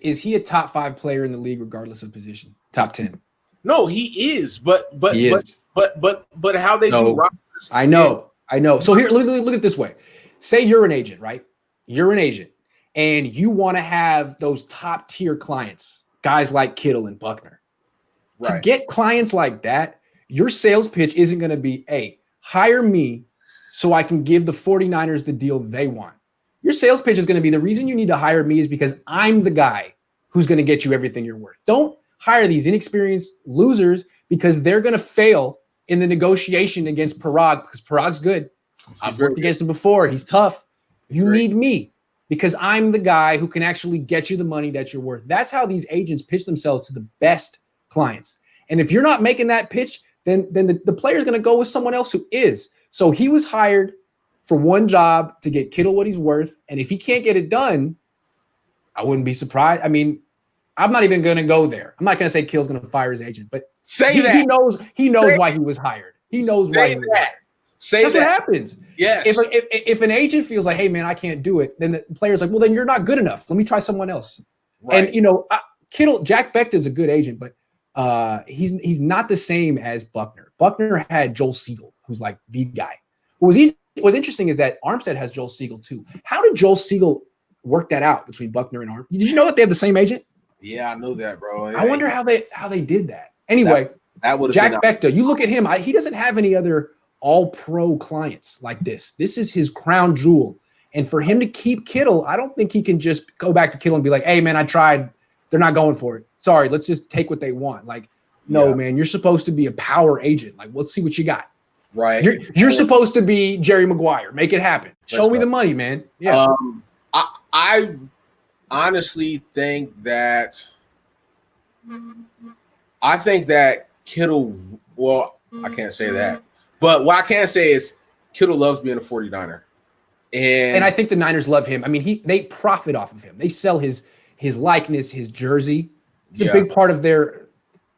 is he a top 5 player in the league regardless of position? Top 10. No, he is, but how they do rosters. I know. So here, look at it this way. Say you're an agent, right? You're an agent, and you want to have those top tier clients, guys like Kittle and Buckner. Right. To get clients like that, your sales pitch isn't going to be, hey, hire me so I can give the 49ers the deal they want. Your sales pitch is going to be, the reason you need to hire me is because I'm the guy who's going to get you everything you're worth. Don't hire these inexperienced losers because they're going to fail in the negotiation against Parag, because Parag's good. I've worked against him before. He's tough. You need me because I'm the guy who can actually get you the money that you're worth. That's how these agents pitch themselves to the best clients. And if you're not making that pitch, then the player's going to go with someone else who is. So he was hired for one job to get Kittle what he's worth. And if he can't get it done, I wouldn't be surprised. I mean, I'm not even going to go there. I'm not going to say Kittle's going to fire his agent, but he knows why he was hired. He knows why he was hired. That's what happens. Yeah. If an agent feels like, hey man, I can't do it, then the player's like, well, then you're not good enough. Let me try someone else. Right. And Kittle, Jack Becht is a good agent, but he's not the same as Buckner. Buckner had Joel Siegel, who's like the guy. What's interesting is that Armstead has Joel Siegel too. How did Joel Siegel work that out between Buckner and Armstead? Did you know that they have the same agent? Yeah, I know that, bro. I wonder how they did that. Anyway, that would Jack Becht, you look at him. He doesn't have any other all-pro clients like this. This is his crown jewel. And for him to keep Kittle, I don't think he can just go back to Kittle and be like, hey, man, I tried. They're not going for it. Sorry, let's just take what they want. Like, no, man, you're supposed to be a power agent. Like, let's see what you got. Right. You're supposed to be Jerry Maguire. Make it happen. Show me the money, man. Yeah. I honestly think that Kittle, well, I can't say that. But what I can say is Kittle loves being a 49er. And I think the Niners love him. I mean, they profit off of him. They sell his likeness, his jersey. It's a big part of their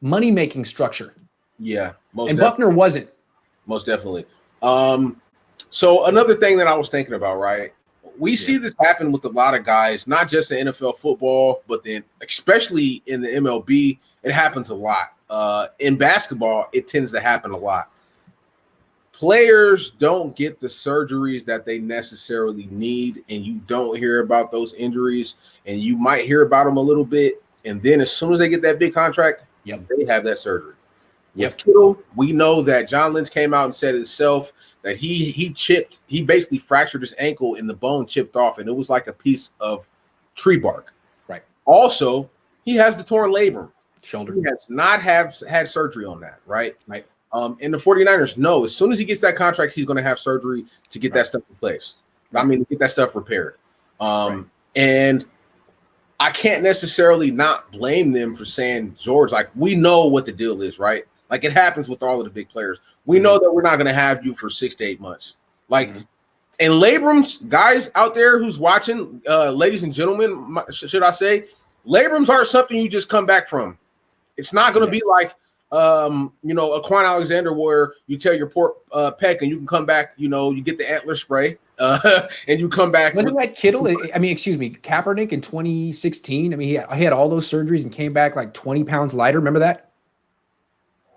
money-making structure. Yeah. Buckner wasn't. Most definitely. So another thing that I was thinking about, right? We see this happen with a lot of guys, not just in NFL football, but then especially in the MLB, it happens a lot. In basketball, it tends to happen a lot. Players don't get the surgeries that they necessarily need, and you don't hear about those injuries, and you might hear about them a little bit, and then as soon as they get that big contract, they have that surgery. With Kittle, we know that John Lynch came out and said himself that he basically fractured his ankle and the bone chipped off, and it was like a piece of tree bark. Right. Also, he has the torn labrum. Shoulder. He has not had surgery on that, right? Right. And the 49ers know as soon as he gets that contract, he's going to have surgery to get that stuff replaced. I mean, to get that stuff repaired. And I can't necessarily not blame them for saying, George, like, we know what the deal is, right? Like, it happens with all of the big players. We know that we're not going to have you for 6 to 8 months. Like, and labrums, guys out there who's watching, ladies and gentlemen, should I say, labrums aren't something you just come back from. It's not going to be like, a Quan Alexander where you tear your pec and you can come back, you get the antler spray and you come back. Wasn't that Kittle? I mean, excuse me, Kaepernick in 2016. I mean, he had all those surgeries and came back like 20 pounds lighter. Remember that?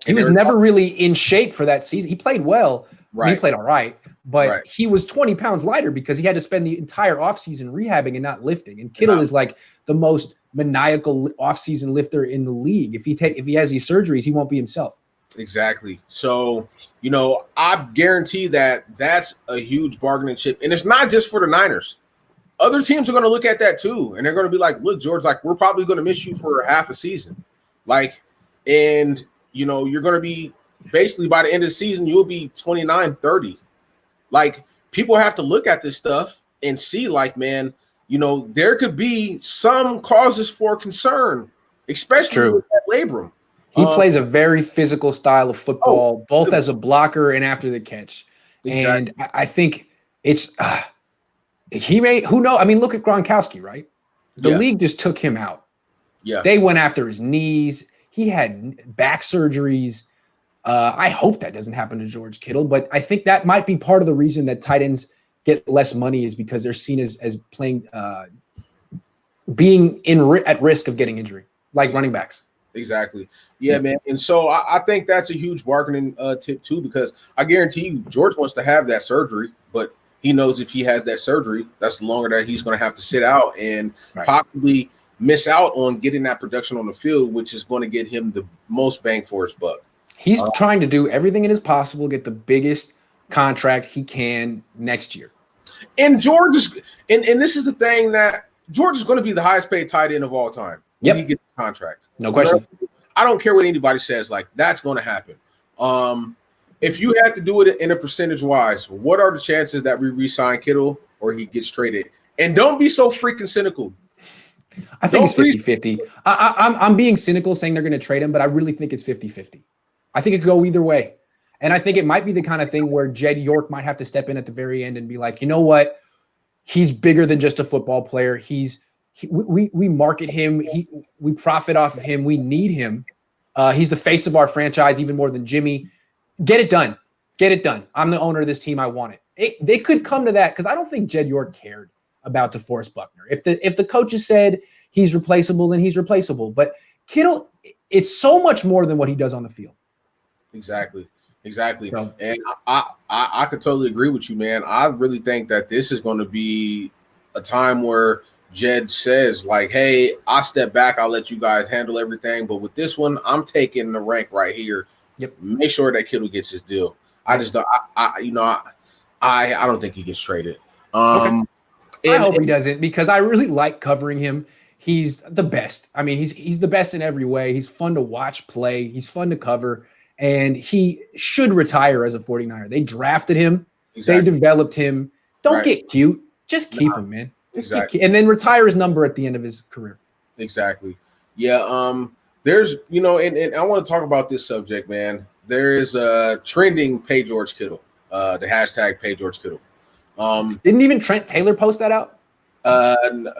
He was never really in shape for that season. He played well. Right. He played all right, but he was 20 pounds lighter because he had to spend the entire offseason rehabbing and not lifting. And Kittle is like the most maniacal offseason lifter in the league. If he has these surgeries, he won't be himself. Exactly. So, I guarantee that's a huge bargaining chip. And it's not just for the Niners. Other teams are going to look at that too. And they're going to be like, look, George, like, we're probably going to miss you for half a season. Like, and, you're going to be basically by the end of the season, you'll be 29, 30. Like, people have to look at this stuff and see, like, man, there could be some causes for concern, especially with that labrum. He plays a very physical style of football, both as a blocker and after the catch. Exactly. And I think it's he may, who knows? I mean, look at Gronkowski, right? The league just took him out. Yeah. They went after his knees. He had back surgeries. I hope that doesn't happen to George Kittle, but I think that might be part of the reason that tight ends get less money is because they're seen as playing being at risk of getting injury, like running backs. Exactly. Yeah, man. And so I think that's a huge bargaining tip too, because I guarantee you George wants to have that surgery, but he knows if he has that surgery, that's longer that he's going to have to sit out and possibly miss out on getting that production on the field, which is going to get him the most bang for his buck. He's trying to do everything in his possible, get the biggest contract he can next year. And George is, and this is the thing, that George is going to be the highest paid tight end of all time. When he gets the contract. No question. I don't care what anybody says, like that's going to happen. If you had to do it in a percentage wise, what are the chances that we re-sign Kittle or he gets traded? And don't be so freaking cynical. I think it's 50-50. I'm being cynical saying they're going to trade him, but I really think it's 50-50. I think it could go either way. And I think it might be the kind of thing where Jed York might have to step in at the very end and be like, you know what? He's bigger than just a football player. We market him. We profit off of him. We need him. He's the face of our franchise even more than Jimmy. Get it done. Get it done. I'm the owner of this team. I want it. They could come to that because I don't think Jed York cared about DeForest Buckner. If the coaches said he's replaceable, then he's replaceable. But Kittle, it's so much more than what he does on the field. Exactly. So, and I could totally agree with you, man. I really think that this is going to be a time where Jed says, like, hey, I'll step back. I'll let you guys handle everything. But with this one, I'm taking the rank right here. Yep. Make sure that Kittle gets his deal. I just don't, I don't think he gets traded. I hope he doesn't, because I really like covering him. He's the best. I mean, he's the best in every way. He's fun to watch play. He's fun to cover. And he should retire as a 49er. They drafted him. Exactly. They developed him. Don't get cute. Just keep him, man. And then retire his number at the end of his career. Exactly. Yeah. There's, and I want to talk about this subject, man. There is a trending Pay George Kittle, the hashtag Pay George Kittle. Didn't even Trent Taylor post that out?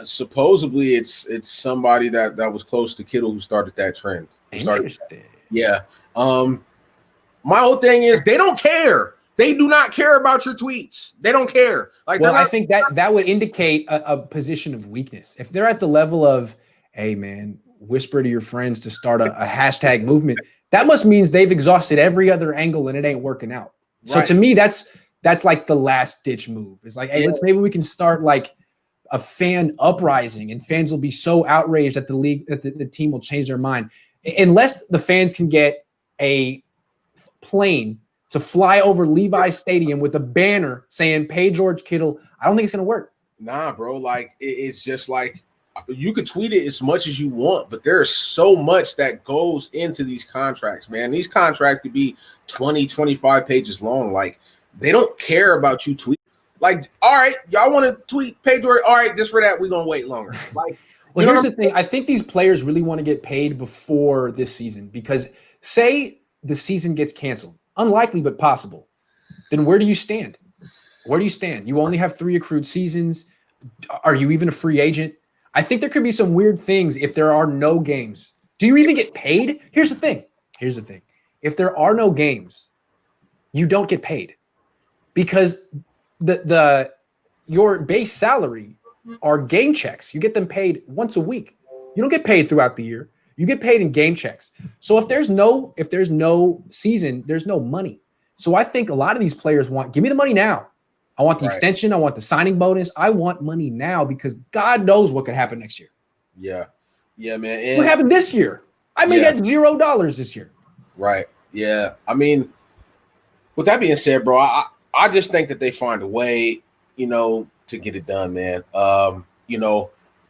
Supposedly it's somebody that was close to Kittle who started that trend. Interesting. Yeah. My whole thing is they don't care. They do not care about your tweets. They don't care. I think that would indicate a position of weakness. If they're at the level of, hey man, whisper to your friends to start a hashtag movement, that must means they've exhausted every other angle and it ain't working out. Right. So to me, that's like the last ditch move. It's like, hey, maybe we can start like a fan uprising, and fans will be so outraged at the league that the team will change their mind. Unless the fans can get a plane to fly over Levi's Stadium with a banner saying "Pay George Kittle," I don't think it's going to work. Nah, bro. Like it's just like you could tweet it as much as you want, but there's so much that goes into these contracts, man. These contracts could be 20, 25 pages long. Like they don't care about you tweeting. Like, all right, y'all want to tweet Pay George? All right, just for that, we're gonna wait longer. Like, well, here's the thing. I think these players really want to get paid before this season, because say the season gets canceled, unlikely but possible, then where do you stand? Where do you stand? You only have 3 accrued seasons. Are you even a free agent? I think there could be some weird things if there are no games. Do you even get paid? Here's the thing. If there are no games, you don't get paid, because your base salary are game checks. You get them paid once a week. You don't get paid throughout the year. You get paid in game checks. So if there's no season, there's no money. So I think a lot of these players give me the money now. I want the extension. I want the signing bonus. I want money now, because God knows what could happen next year. Yeah, man. And what happened this year? I may get $0 this year. Right. Yeah. I mean, with that being said, bro, I just think that they find a way, to get it done, man.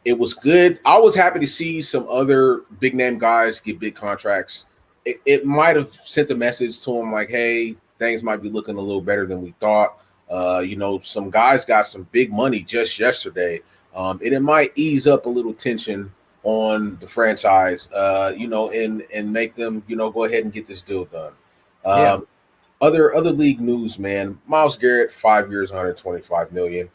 It was good. I was happy to see some other big name guys get big contracts. It might have sent a message to them like, hey, things might be looking a little better than we thought. Some guys got some big money just yesterday. And it might ease up a little tension on the franchise, and make them, go ahead and get this deal done. Other league news, man. Myles Garrett, 5 years, $125 million.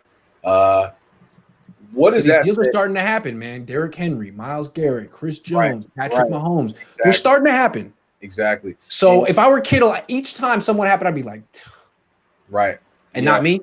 These deals are starting to happen, man. Derrick Henry, Myles Garrett, Chris Jones, Patrick Mahomes. Exactly. They're starting to happen. Exactly. So if I were Kittle, each time someone happened, I'd be like, right. And not me.